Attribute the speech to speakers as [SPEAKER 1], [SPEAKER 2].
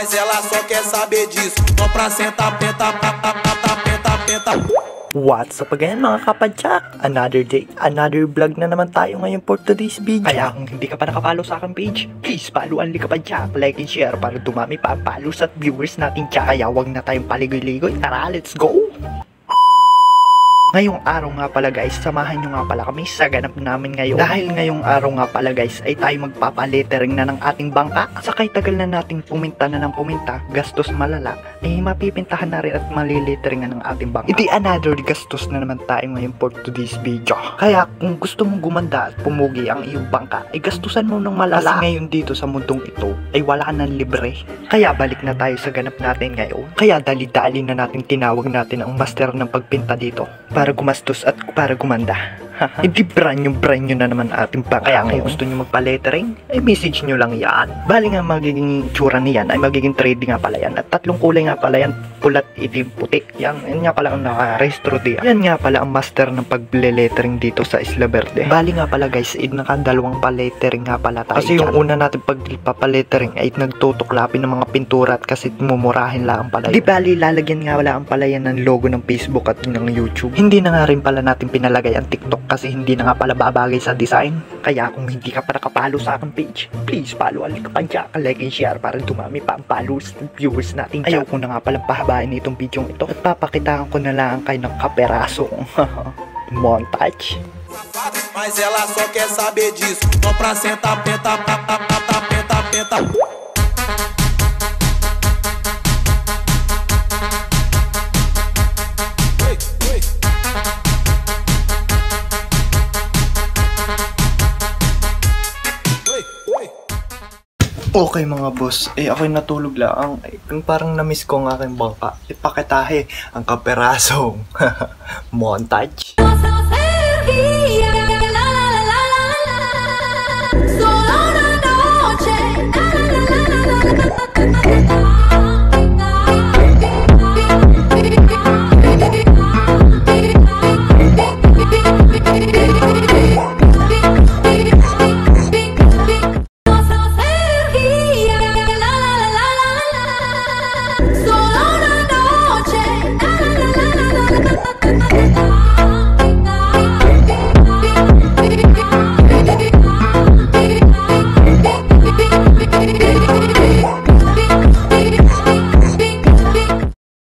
[SPEAKER 1] mas ela só quer saber disso. Vão pra senta, penta, penta, penta.
[SPEAKER 2] What's up again mga kapadyak? Another day, another vlog na naman tayo ngayon for today's video. Kaya kung hindi ka pa nakapalo sa aking page, please follow ang kapadyak, like and share para dumami pa ang followers at viewers natin dyan. Kaya wag na tayong paligoy-ligoy, tara let's go! Ngayong araw nga pala guys, samahan nyo nga pala kami sa ganap namin ngayon. Dahil ngayong araw nga pala guys, ay tayo magpapalettering na ng ating bangka. Sakay tagal na nating puminta na ng puminta, gastos malala, ay mapipintahan na rin at malilitteringan ng ating bangka. Hindi another gastos na naman tayo ngayon for today's video. Kaya kung gusto mong gumanda at pumugi ang iyong bangka, ay gastusan mo ng malala. Kasi ngayon dito sa mundong ito, ay wala nang libre. Kaya balik na tayo sa ganap natin ngayon. Kaya dali-dali na natin tinawag natin ang master ng pagpinta dito para gumastos at para gumanda. Hindi brand nyo na naman ating bangka. Kaya kung gusto nyo magpa-lettering, ay message nyo lang yan. Bali nga magiging tsura niyan ay magiging 3D nga pala yan. At tatlong kulay nga pala yan, pulat, itim, puti. Yan nga pala ang naka-restro diyan. Yan nga pala ang master ng pag-lettering dito sa Isla Verde. Bali nga pala guys, nakadalawang pa-lettering nga pala tayo. Kasi yung una natin pag-lettering ay nagtutuklapin ng mga pintura at kasi mumurahin lang pala. Di bali lalagyan nga wala ang pala yan ng logo ng Facebook at ng YouTube. Hindi na nga rin pala natin pinalagay ang TikTok kasi hindi na nga pala babagay sa design. Kaya kung hindi ka pa nakapalo sa aking page, please follow ang kapadyak, like and share para dumami pa ang followers at viewers natin. Ayaw ko na nga palang pahabain itong video ito at papakitaan ko na lang kayo ng kaperasong montage.
[SPEAKER 1] Mas ela só quer saber disso. Vão pra senta, penta, penta.
[SPEAKER 2] Okay mga boss, ako'y natulog lang. Parang na-miss ko ang aking bangka. Ipakitahe ang kaperasong montage.